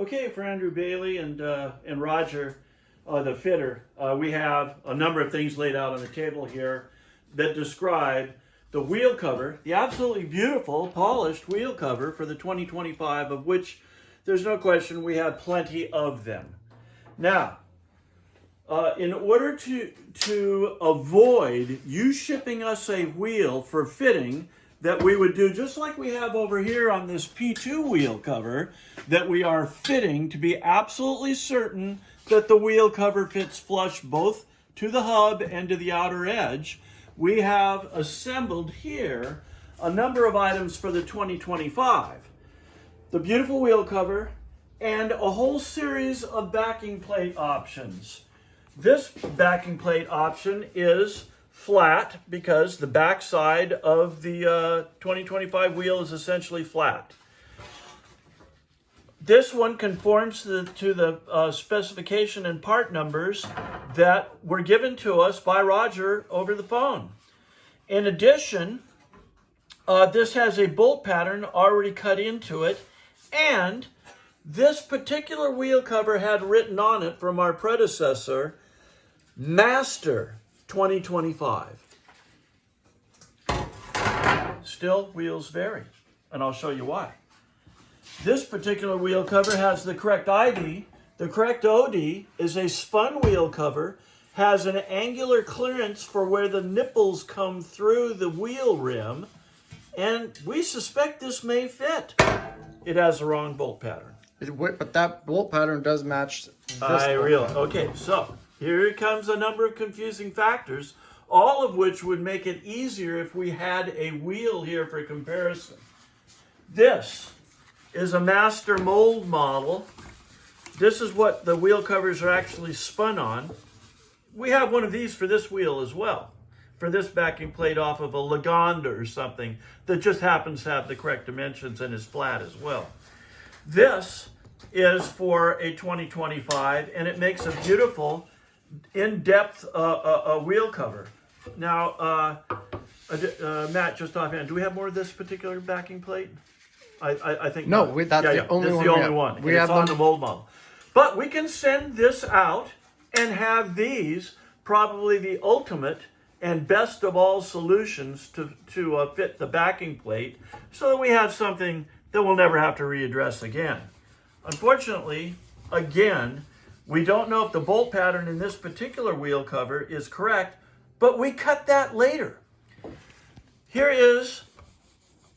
Okay, for Andrew Bailey and Roger, the fitter, we have a number of things laid out on the table here that describe the wheel cover, the absolutely beautiful, polished wheel cover for the 2025, of which there's no question we have plenty of them. Now, in order to avoid you shipping us a wheel for fitting that we would do just like we have over here on this P2 wheel cover, that we are fitting to be absolutely certain that the wheel cover fits flush both to the hub and to the outer edge, we have assembled here a number of items for the 2025. The beautiful wheel cover and a whole series of backing plate options. This backing plate option is flat because the back side of the 2025 wheel is essentially flat. This one conforms to the specification and part numbers that were given to us by Roger over the phone. In addition, this has a bolt pattern already cut into it, and this particular wheel cover had written on it from our predecessor, Master 2025. Still, wheels vary, and I'll show you why. This particular wheel cover has the correct ID. The correct OD is a spun wheel cover, has an angular clearance for where the nipples come through the wheel rim, and we suspect this may fit. It has the wrong bolt pattern. But that bolt pattern does match this. Okay, so here comes a number of confusing factors, all of which would make it easier if we had a wheel here for comparison. This is a master mold model. This is what the wheel covers are actually spun on. We have one of these for this wheel as well, for this backing plate off of a Lagonda or something that just happens to have the correct dimensions and is flat as well. This is for a 2025, and it makes a beautiful in-depth wheel cover. Now, Matt, just offhand, do we have more of this particular backing plate? I think no. That's the only one. The only one. We have on the mold model. But we can send this out and have these probably the ultimate and best of all solutions to fit the backing plate, so that we have something that we'll never have to readdress again. Unfortunately, again, we don't know if the bolt pattern in this particular wheel cover is correct, but we cut that later. Here is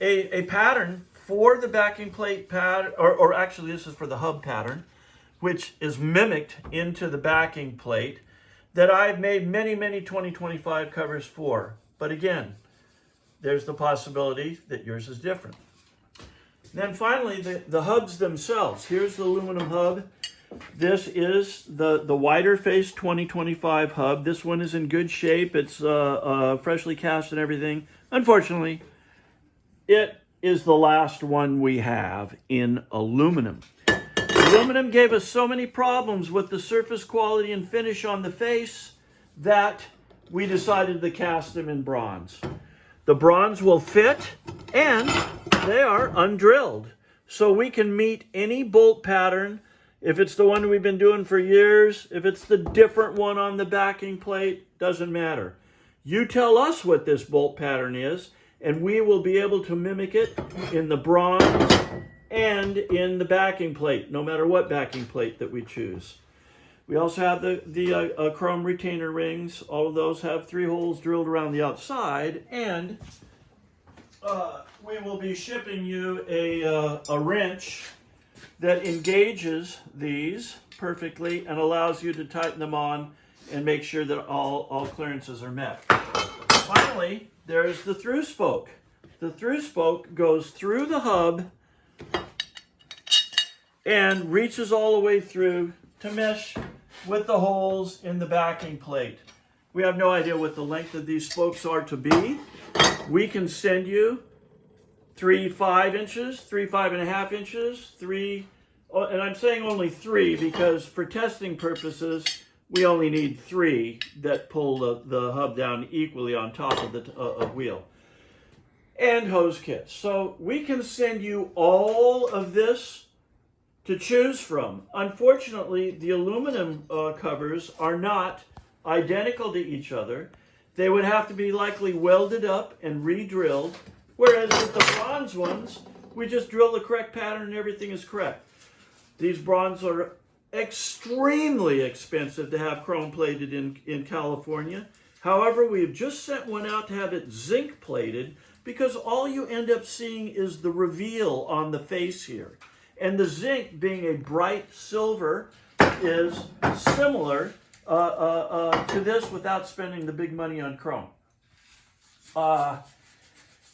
a pattern for the backing plate pattern, or actually this is for the hub pattern, which is mimicked into the backing plate, that I've made many, many 2025 covers for. But again, there's the possibility that yours is different. Then finally, the hubs themselves. Here's the aluminum hub. This is the wider face 2025 hub. This one is in good shape. It's freshly cast and everything. Unfortunately, it is the last one we have in aluminum. Aluminum gave us so many problems with the surface quality and finish on the face that we decided to cast them in bronze. The bronze will fit, and they are undrilled. So we can meet any bolt pattern. If it's the one we've been doing for years, if it's the different one on the backing plate, doesn't matter. You tell us what this bolt pattern is, and we will be able to mimic it in the bronze and in the backing plate, no matter what backing plate that we choose. We also have the chrome retainer rings. All of those have 3 holes drilled around the outside, and we will be shipping you a wrench that engages these perfectly and allows you to tighten them on and make sure that all clearances are met. Finally, there's the through spoke. The through spoke goes through the hub and reaches all the way through to mesh with the holes in the backing plate. We have no idea what the length of these spokes are to be. We can send you 3 5 inches, 3 5.5 inches, 3, and I'm saying only 3 because for testing purposes, we only need 3 that pull the hub down equally on top of the wheel. And hose kits. So we can send you all of this to choose from. Unfortunately, the aluminum covers are not identical to each other. They would have to be likely welded up and re-drilled, whereas with the bronze ones, we just drill the correct pattern and everything is correct. These bronze are extremely expensive to have chrome plated in California. However, we have just sent one out to have it zinc plated because all you end up seeing is the reveal on the face here. And the zinc, being a bright silver, is similar to this without spending the big money on chrome.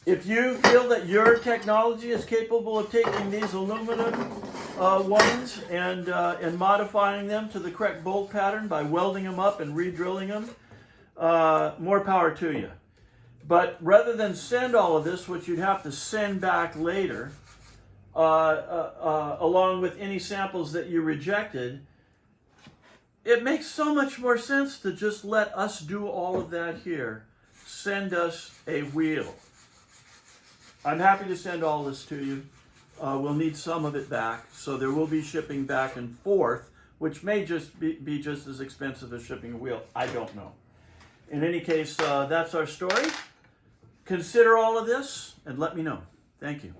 If you feel that your technology is capable of taking these aluminum ones and modifying them to the correct bolt pattern by welding them up and re-drilling them, more power to you. But rather than send all of this, which you'd have to send back later, along with any samples that you rejected, it makes so much more sense to just let us do all of that here. Send us a wheel. I'm happy to send all this to you. We'll need some of it back, so there will be shipping back and forth, which may just be just as expensive as shipping a wheel. I don't know. In any case, that's our story. Consider all of this and let me know. Thank you.